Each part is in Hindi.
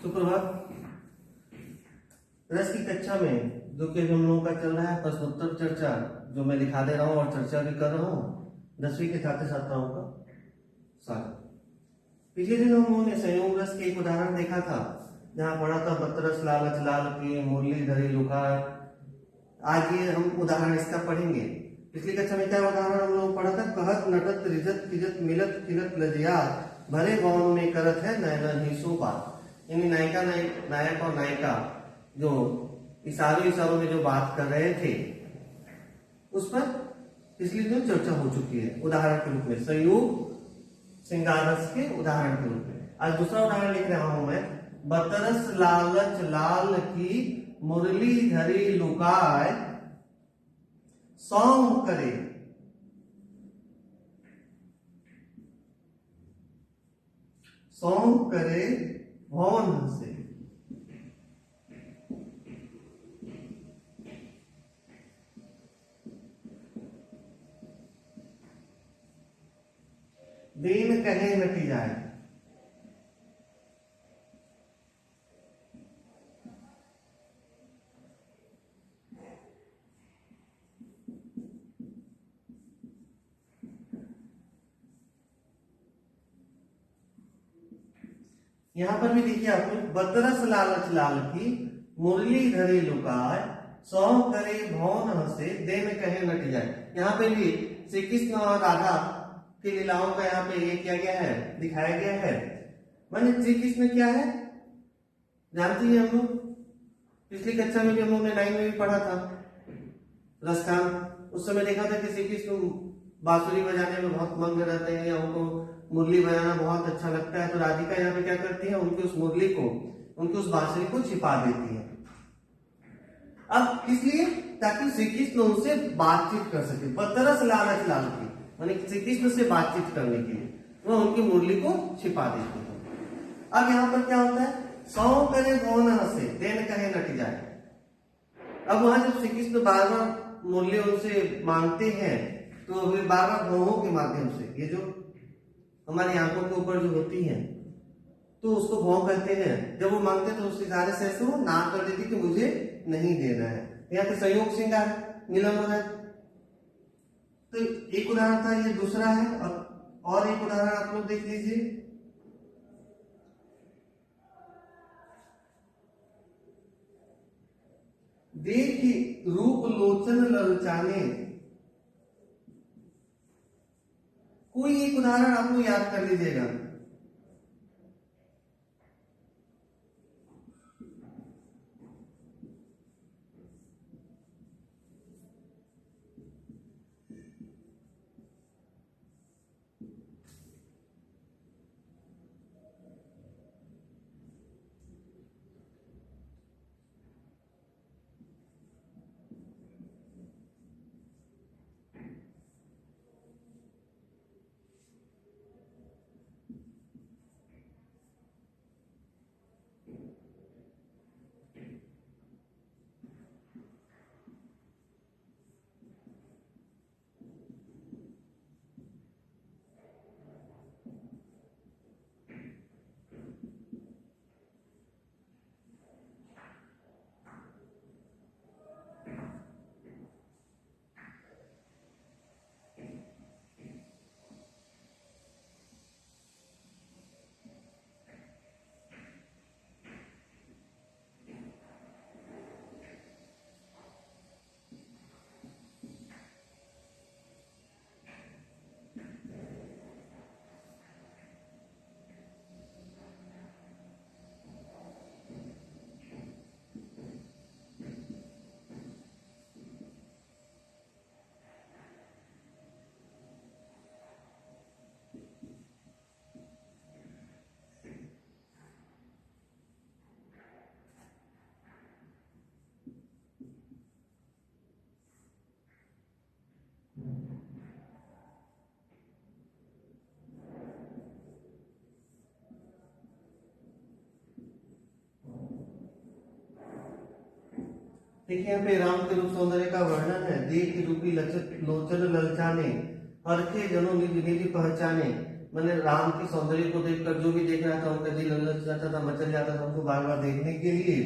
सुप्रभात। रस की कक्षा में जो कि हम लोगों का चल रहा है प्रश्नोत्तर चर्चा, जो मैं दिखा दे रहा हूँ और चर्चा भी कर रहा हूँ 10वीं के छात्र छात्राओं का स्वागत। पिछले दिन हम लोगों ने संयोग रस के एक उदाहरण देखा था, जहाँ पढ़ा था बतरस लालच लाल की मुरली धरी लुकार। आज ये हम उदाहरण इसका पढ़ेंगे। पिछली कक्षा में क्या उदाहरण हम लोग पढ़ा था? कहत नटत रिजत खिजत मिलत खिलत लजिया भरे गौन में करत है नयन ही शोभा। यानी नायक और नायिका जो इशारों में जो बात कर रहे थे उस पर पिछली दिन चर्चा हो चुकी है उदाहरण के रूप में, संयोग श्रृंगार रस के उदाहरण के रूप में। आज दूसरा उदाहरण लिख रहा हूं मैं। बतरस लालच लाल की मुरली धरी लुकाय सौंग करे भवन से। देन कहे नटी जाए। यहां पर भी देखिए आप लोग, बतरस लालच लाल की मुरली धरी लुकाय सौ करे भवन हंसे देन कहे नट जाए। यहाँ पे भी श्री कृष्ण और राधा की लीलाओं का यहाँ पे ये किया गया है, दिखाया गया है। माने श्री कृष्ण क्या है जानती है हम लोग, पिछली कक्षा में भी हम लोग ने 9 में भी पढ़ा था रसखान। उस समय देखा था कि श्री कृष्ण बांसुरी बजाने में बहुत मग्न रहते हैं या उनको मुरली बजाना बहुत अच्छा लगता है। तो राधिका यहाँ पे क्या करती है, उनकी उस मुरली को, उनकी उस बांसुरी को छिपा देती है। अब इसलिए ताकि श्री कृष्ण उनसे बातचीत कर सके। बतरस लालच लाल की माने श्री कृष्ण से बातचीत करने के लिए वो उनकी मुरली को छिपा देती है। अब यहाँ पर क्या होता है, सौ करे भवन हंसे देन कहे नट जाए। अब वहां जब श्री कृष्ण बार बार मुरली उनसे मांगते हैं तो वे बार बार भवों के माध्यम से, ये जो हमारी आंखों के ऊपर जो होती है तो उसको भौं कहते हैं। जब वो मांगते हैं तो उस इशारे से ऐसे वो ना कर देती कि मुझे नहीं देना है। यहाँ पे संयोग श्रृंगार मिलन हो रहा है। तो एक उदाहरण था, ये दूसरा है। और एक उदाहरण आप लोग देख लीजिए। देखी रूप लोचन ललचाने। कोई एक उदाहरण आप लोग याद कर लीजिएगा। देखिए यहाँ पे राम के रूप सौंदर्य का वर्णन है। देख रूपी लोचन ललचाने, हरखे जनो निज निज पहचाने। मैंने राम के सौंदर्य को देखकर जो भी देख रहा था उनका दिल ललच जाता था, मचल जाता था उनको बार बार देखने के लिए।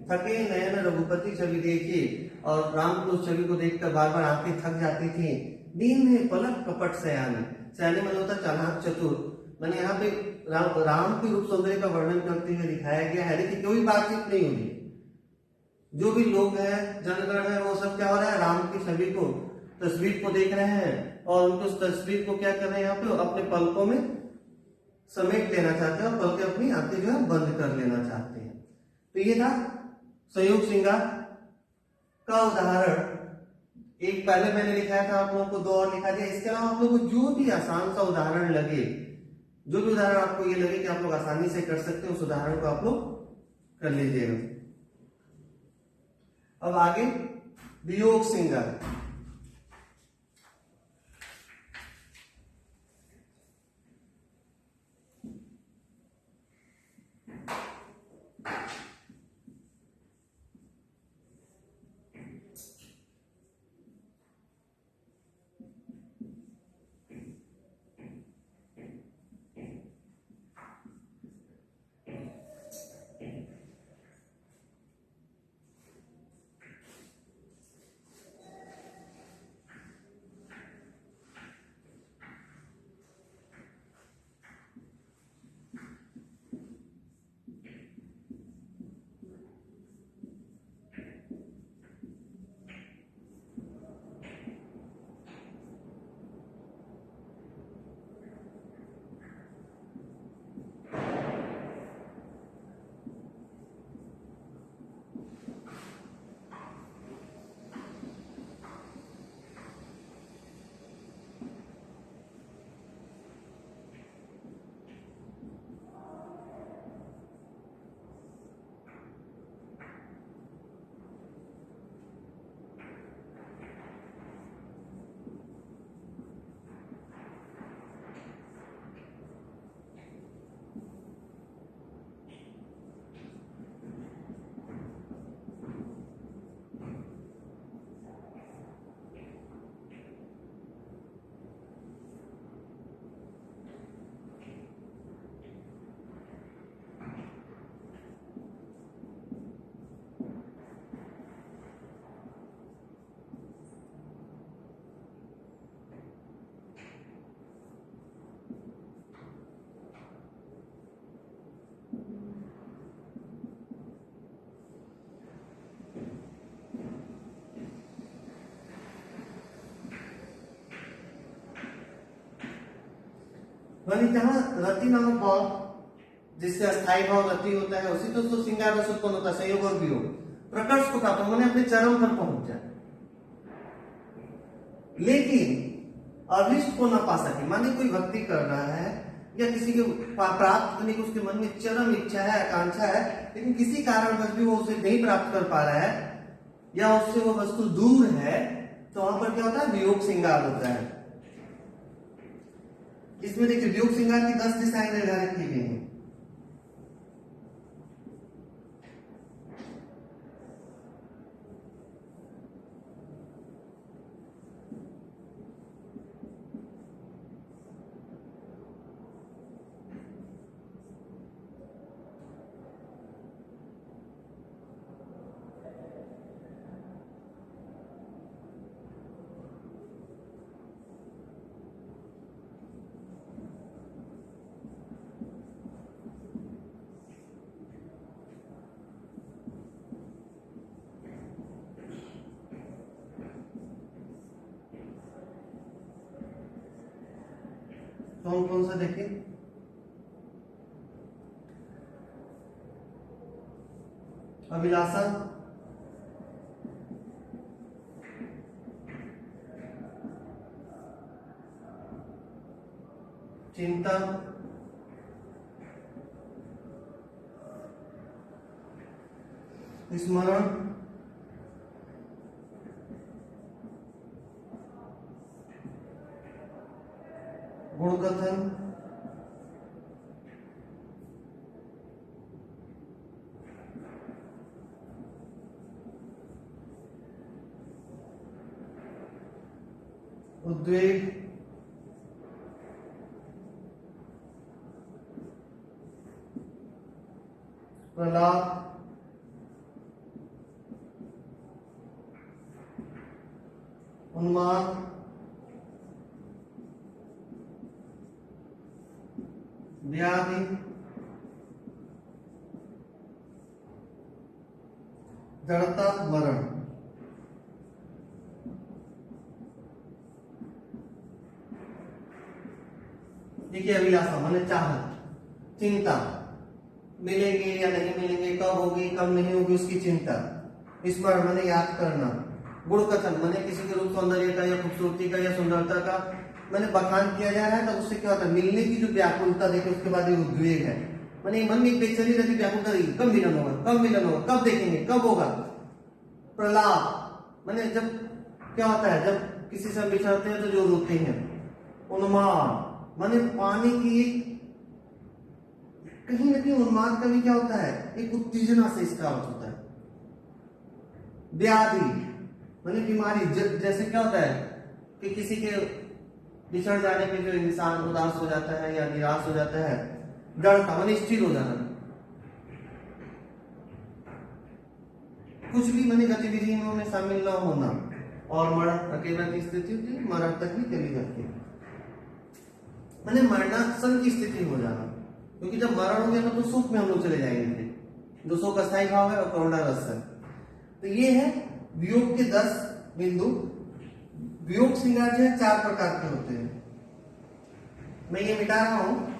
थके नयन रघुपति छवि देखी, और राम की उस छवि को देखकर बार बार आंखें थक जाती थी। दीन है पलक कपट सयाने, सयाने मतलब होता चालाक चतुर। मैंने यहाँ पे राम के रूप सौंदर्य का वर्णन करते हुए दिखाया गया है, लेकिन कोई बातचीत नहीं होगी। जो भी लोग हैं, जनगण है, वो सब क्या हो रहा है, राम की छवि को, तस्वीर को देख रहे हैं और उनको उस तस्वीर को क्या कर रहे हैं, यहाँ पे अपने पलकों में समेट लेना चाहते हैं और पलकें अपनी आंखें जो है बंद कर लेना चाहते हैं। तो ये था संयोग श्रृंगार का उदाहरण। एक पहले मैंने लिखाया था, आप लोगों को 2 और लिखा दिया। इसके अलावा आप लोगों को जो भी आसान सा उदाहरण लगे, जो भी उदाहरण आपको ये लगे कि आप लोग आसानी से कर सकते हैं, उस उदाहरण को आप लोग कर लीजिएगा। अब आगे वियोग श्रृंगार। वही जहां रति नामक भाव, जिससे अस्थायी भाव रति होता है, उसी तो श्रृंगार रस उत्पन्न होता है, संयोग और वियोग। प्रकर्ष को प्राप्त होने अपने चरम पर पहुंच जाए, लेकिन अभिष्ट को न पा सके। माने कोई भक्ति कर रहा है या किसी के प्राप्त करने की उसके मन में चरम इच्छा है, आकांक्षा है, लेकिन किसी कारणवश भी वो उसे नहीं प्राप्त कर पा रहा है या उससे वो वस्तु दूर है, तो वहां पर क्या होता है, वियोग श्रृंगार होता है। इसमें देखिए वियोग श्रृंगार की 10 दिशाएं निर्धारित की गई हैं। कौन कौन सा देखिए, अभिलाषा, चिंता, स्मरण, गुणकथन, उद्वेग, प्रलाप, उन्माद, व्याधि, जड़ता, मरण। देखिए अभिलाषा माने चाहत, चिंता, मिलेंगे या नहीं मिलेंगे, कब होगी कब नहीं होगी उसकी चिंता। स्मरण माने याद करना। गुण कथन माने किसी के रूप सौंदर्य का या खूबसूरती का या सुंदरता का मैंने बखान किया जा रहा है, तब उससे क्या होता है, मिलने की जो व्याकुलता देखिए उसके बाद ये उद्वेग है, माने मन में बेचैनी रहती, व्याकुलता रही, कब मिलन होगा, कब मिलन होगा, कब देखेंगे, कब होगा। प्रलाप माने जब क्या होता है, जब किसी से बिछड़ते हैं तो जो रोते हैं। उन्माद माने पानी की कहीं ना कहीं उन्माद का भी क्या होता है, एक उत्तेजना से इसका अर्थ होता है। व्याधि माने बीमारी, जैसे क्या होता है कि किसी के बिछड़ जाने पे जो इंसान उदास हो जाता है या निराश हो जाता है। जड़ता माने स्थिर हो जाना, कुछ भी माने गतिविधियों में शामिल न होना। और मरण, अकेला की स्थिति होती है, मरण तक भी चली जाती है, माने मरणासन की स्थिति हो जाना। क्योंकि जब मरण हो गया तो सुख में हम लोग चले जाएंगे, जो सुख अस्थायी भाव है और करुणा रस है। तो ये है वियोग के 10 बिंदु। वियोग श्रृंगार जो है 4 प्रकार के होते हैं। मैं ये मिटा रहा हूं।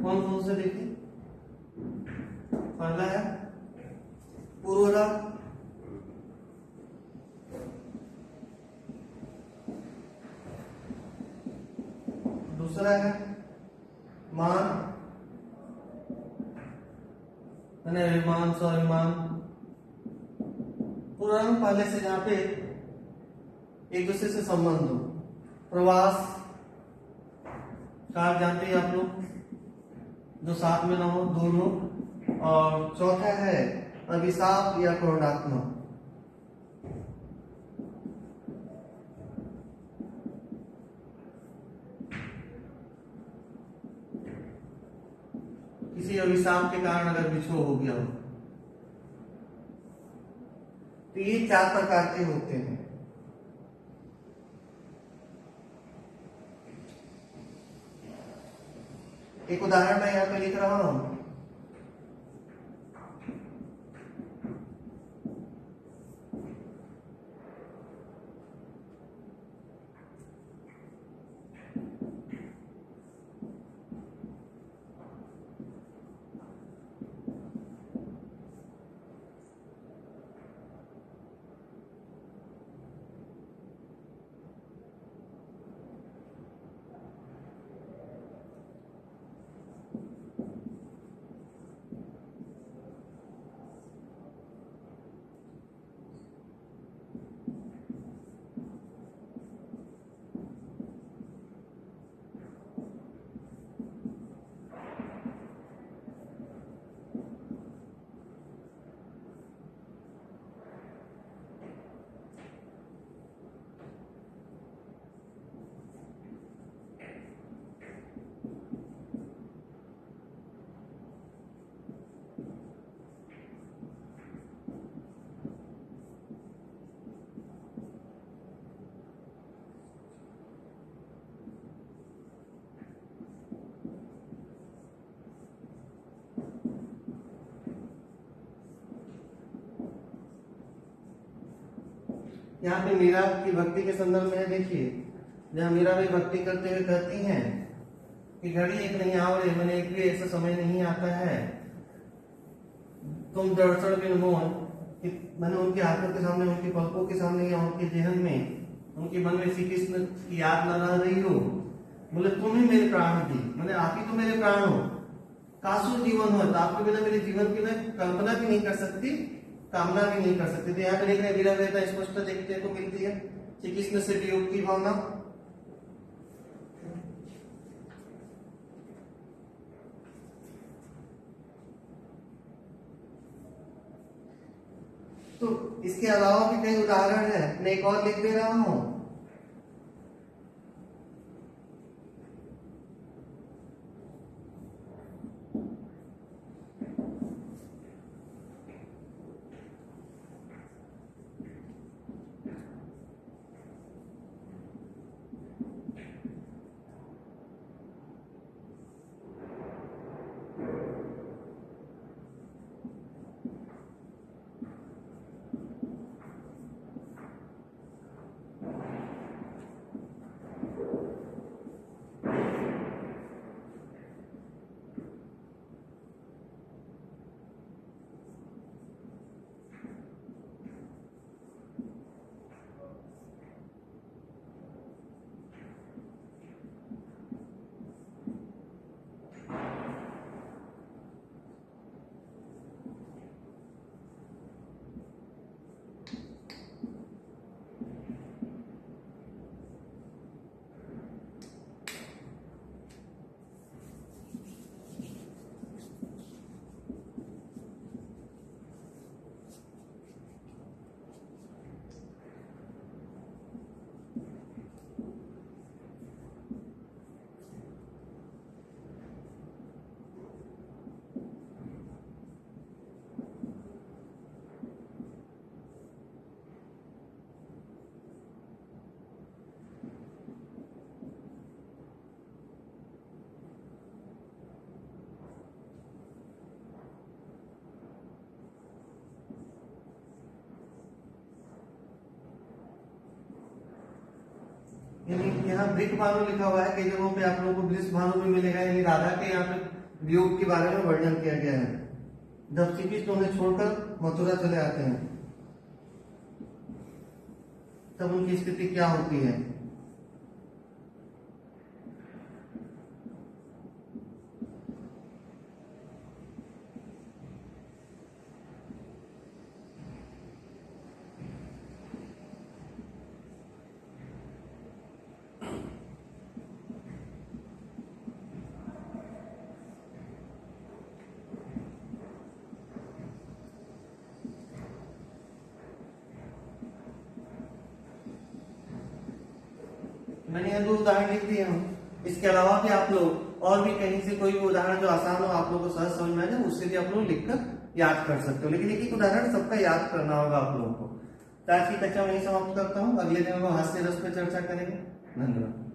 कौन कौन से देखिए, पहला है पूर्व राग, दूसरा है मान, अभिमान, स्वाभिमान। पूर्व राग पहले से जहां पे एक दूसरे से संबंध हो। प्रवास, कार जानते हैं आप लोग, जो साथ में ना हो, दूर हो। और चौथा है अभिशाप या क्रोधात्मक। किसी अभिशाप के कारण अगर बिछो हो गया हो, तो ये 4 प्रकार के होते हैं। एक उदाहरण मैं यहाँ पे लिख रहा हूं। यहाँ पे मीरा की भक्ति के संदर्भ में देखिए, जहाँ मीरा भी भक्ति करते हुए कहती हैं कि घड़ी एक नहीं आवरे, मैंने एक भी ऐसा समय नहीं आता है तुम दर्शन बिन मोहन, कि मैंने उनके आंखों के सामने, उनकी पलकों के सामने या उनके जहन में, उनके मन में श्री कृष्ण की याद न रह रही हो। बोले तुम ही मेरे प्राण थी, मैंने आप ही तो मेरे प्राण हो। कासु जीवन हो, तो आपके बिना मेरे जीवन की मैं कल्पना भी नहीं कर सकती, कामना भी नहीं कर सकती। तो यहाँ पे देख रहे विरह वेदना स्पष्ट देखने को मिलती है, श्री कृष्ण से वियोग की भावना। तो इसके अलावा भी कई उदाहरण है, मैं एक और लिख दे रहा हूं। यहाँ वृक भानु लिखा हुआ है, कई जगहों पे आप लोगों को वृष भानु भी मिलेगा, यानी राधा के यहाँ पे वियोग के बारे में वर्णन किया गया है। जब श्री कृष्ण उन्हें छोड़कर मथुरा चले आते हैं तब उनकी स्थिति क्या होती है। मैंने यहाँ 2 उदाहरण लिख दिए हूँ। इसके अलावा भी आप लोग और भी कहीं से कोई भी उदाहरण जो आसान हो, आप लोगों को सहज समझ में आ जाए, उससे भी आप लोग लिखकर याद कर सकते हो। लेकिन एक एक उदाहरण सबका याद करना होगा आप लोगों को। तो आज की कक्षा में यही समाप्त करता हूँ। अगले दिन हम हास्य रस पे चर्चा करेंगे। धन्यवाद।